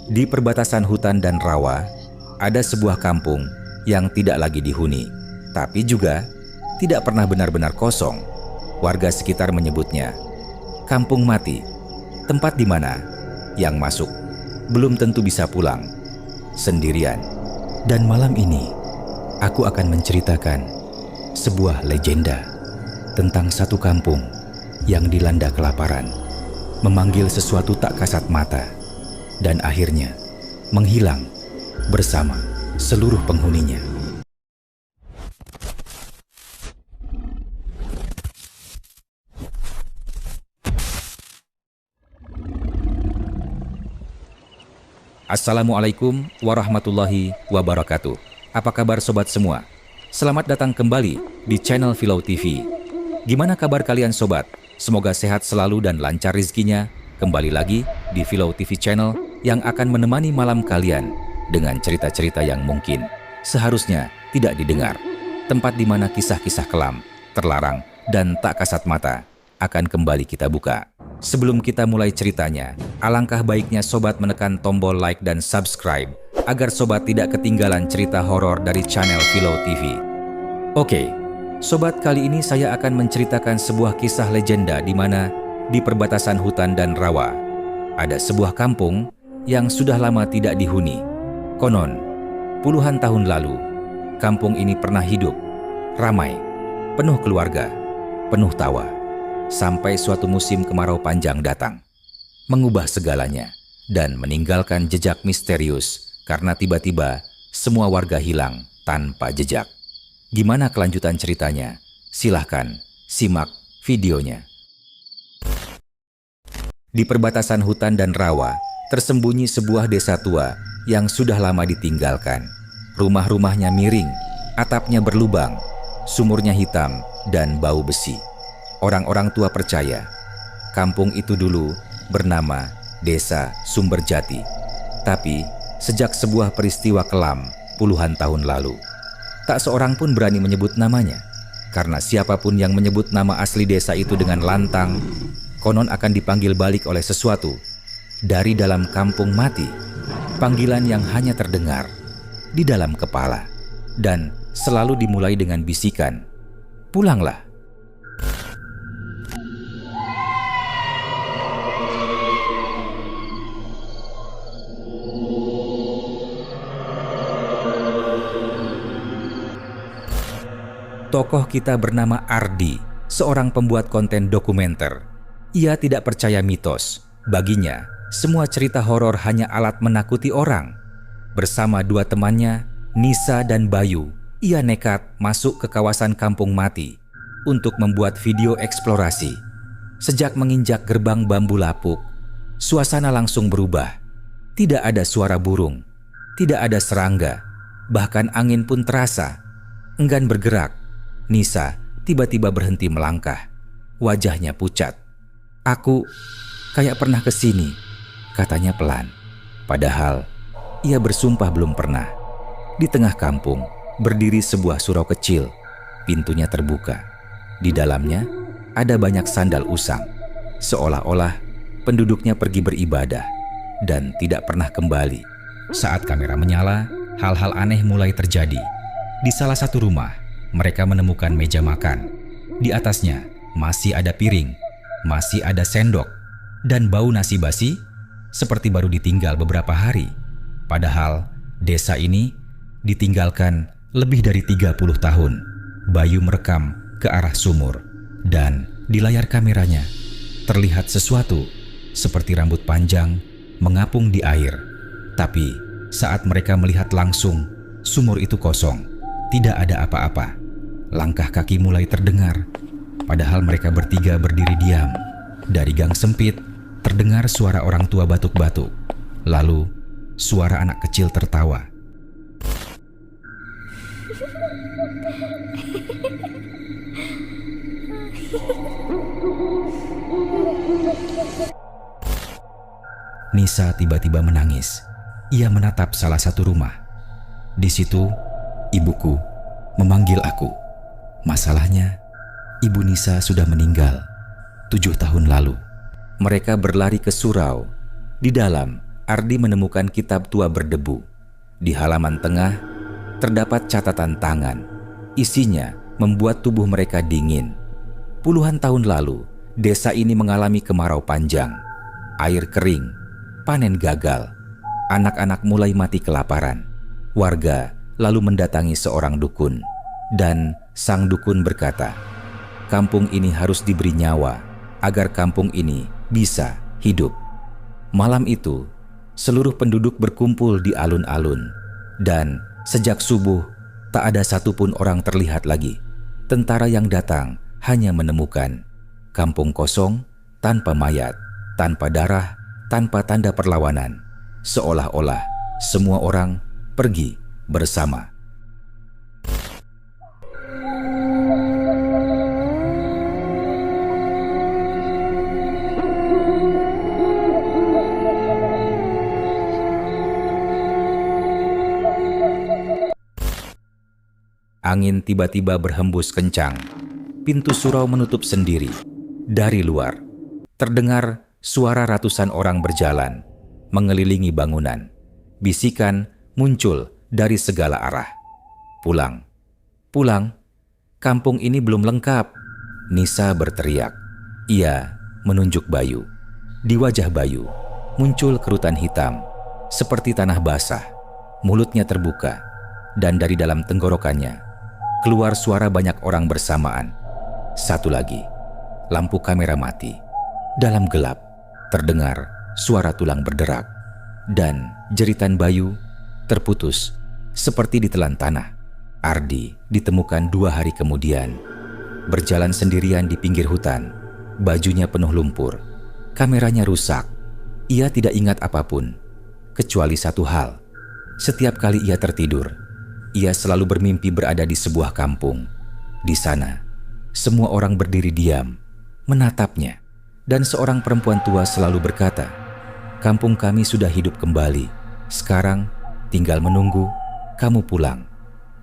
Di perbatasan hutan dan rawa, ada sebuah kampung yang tidak lagi dihuni, tapi juga tidak pernah benar-benar kosong. Warga sekitar menyebutnya Kampung Mati, tempat di mana yang masuk belum tentu bisa pulang sendirian. Dan malam ini, aku akan menceritakan sebuah legenda tentang satu kampung yang dilanda kelaparan, memanggil sesuatu tak kasat mata, dan akhirnya menghilang bersama seluruh penghuninya. Assalamualaikum warahmatullahi wabarakatuh. Apa kabar sobat semua? Selamat datang kembali di channel Philau TV. Gimana kabar kalian sobat? Semoga sehat selalu dan lancar rizkinya. Kembali lagi di Philau TV channel yang akan menemani malam kalian dengan cerita-cerita yang mungkin seharusnya tidak didengar. Tempat di mana kisah-kisah kelam, terlarang, dan tak kasat mata akan kembali kita buka. Sebelum kita mulai ceritanya, alangkah baiknya sobat menekan tombol like dan subscribe agar sobat tidak ketinggalan cerita horor dari channel Philau TV. Oke, sobat, kali ini saya akan menceritakan sebuah kisah legenda di mana di perbatasan hutan dan rawa ada sebuah kampung yang sudah lama tidak dihuni. Konon, puluhan tahun lalu, kampung ini pernah hidup, ramai, penuh keluarga, penuh tawa. Sampai suatu musim kemarau panjang datang, mengubah segalanya dan meninggalkan jejak misterius karena tiba-tiba semua warga hilang tanpa jejak. Gimana kelanjutan ceritanya? Silahkan simak videonya. Di perbatasan hutan dan rawa, tersembunyi sebuah desa tua yang sudah lama ditinggalkan. Rumah-rumahnya miring, atapnya berlubang, sumurnya hitam dan bau besi. Orang-orang tua percaya, kampung itu dulu bernama Desa Sumberjati. Tapi, sejak sebuah peristiwa kelam puluhan tahun lalu, tak seorang pun berani menyebut namanya. Karena siapapun yang menyebut nama asli desa itu dengan lantang, konon akan dipanggil balik oleh sesuatu dari dalam kampung mati. Panggilan yang hanya terdengar di dalam kepala dan selalu dimulai dengan bisikan, "Pulanglah." Tokoh kita bernama Ardi, seorang pembuat konten dokumenter. Ia tidak percaya mitos. Baginya, semua cerita horor hanya alat menakuti orang. Bersama dua temannya, Nisa dan Bayu, ia nekat masuk ke kawasan kampung mati untuk membuat video eksplorasi. Sejak menginjak gerbang bambu lapuk, suasana langsung berubah. Tidak ada suara burung, tidak ada serangga, bahkan angin pun terasa. Enggan bergerak, Nisa tiba-tiba berhenti melangkah. Wajahnya pucat. "Aku kayak pernah ke sini," katanya pelan. Padahal ia bersumpah belum pernah. Di tengah kampung berdiri sebuah surau kecil. Pintunya terbuka. Di dalamnya ada banyak sandal usang. Seolah-olah penduduknya pergi beribadah dan tidak pernah kembali. Saat kamera menyala, hal-hal aneh mulai terjadi. Di salah satu rumah, mereka menemukan meja makan. Di atasnya masih ada piring, masih ada sendok, dan bau nasi basi seperti baru ditinggal beberapa hari. Padahal desa ini ditinggalkan lebih dari 30 tahun. Bayu merekam ke arah sumur, dan di layar kameranya terlihat sesuatu seperti rambut panjang mengapung di air. Tapi saat mereka melihat langsung, sumur itu kosong. Tidak ada apa-apa. Langkah kaki mulai terdengar. Padahal mereka bertiga berdiri diam. Dari gang sempit, terdengar suara orang tua batuk-batuk. Lalu, suara anak kecil tertawa. Nisa tiba-tiba menangis. Ia menatap salah satu rumah. Di situ, ibuku memanggil aku. Masalahnya, ibu Nisa sudah meninggal 7 tahun lalu. Mereka berlari ke surau. Di dalam Ardi menemukan kitab tua berdebu. Di halaman tengah terdapat catatan tangan. Isinya membuat tubuh mereka dingin. Puluhan tahun lalu, desa ini mengalami kemarau panjang. Air kering, panen gagal. Anak-anak mulai mati kelaparan. Warga lalu mendatangi seorang dukun. Dan sang dukun berkata, kampung ini harus diberi nyawa agar kampung ini bisa hidup. Malam itu, seluruh penduduk berkumpul di alun-alun. Dan sejak subuh, tak ada satupun orang terlihat lagi. Tentara yang datang hanya menemukan kampung kosong, tanpa mayat, tanpa darah, tanpa tanda perlawanan. Seolah-olah semua orang pergi bersama. Angin tiba-tiba berhembus kencang. Pintu surau menutup sendiri. Dari luar, terdengar suara ratusan orang berjalan, mengelilingi bangunan. Bisikan muncul dari segala arah. Pulang, pulang, kampung ini belum lengkap. Nisa berteriak. Ia menunjuk Bayu. Di wajah Bayu muncul kerutan hitam, seperti tanah basah. Mulutnya terbuka, dan dari dalam tenggorokannya keluar suara banyak orang bersamaan. Satu lagi, lampu kamera mati. Dalam gelap, terdengar suara tulang berderak. Dan jeritan Bayu terputus, seperti ditelan tanah. Ardi ditemukan 2 hari kemudian, berjalan sendirian di pinggir hutan. Bajunya penuh lumpur, kameranya rusak. Ia tidak ingat apapun, kecuali satu hal. Setiap kali ia tertidur, ia selalu bermimpi berada di sebuah kampung. Di sana, semua orang berdiri diam, menatapnya. Dan seorang perempuan tua selalu berkata, kampung kami sudah hidup kembali. Sekarang tinggal menunggu kamu pulang.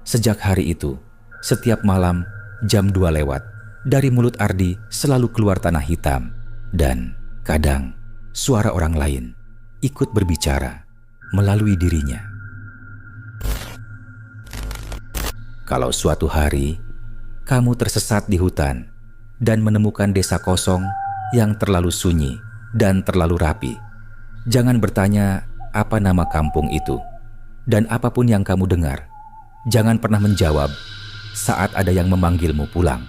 Sejak hari itu, setiap malam jam 2 lewat, dari mulut Ardi selalu keluar tanah hitam. Dan kadang suara orang lain ikut berbicara melalui dirinya. Kalau suatu hari kamu tersesat di hutan dan menemukan desa kosong yang terlalu sunyi dan terlalu rapi, jangan bertanya apa nama kampung itu. Dan apapun yang kamu dengar, jangan pernah menjawab saat ada yang memanggilmu pulang.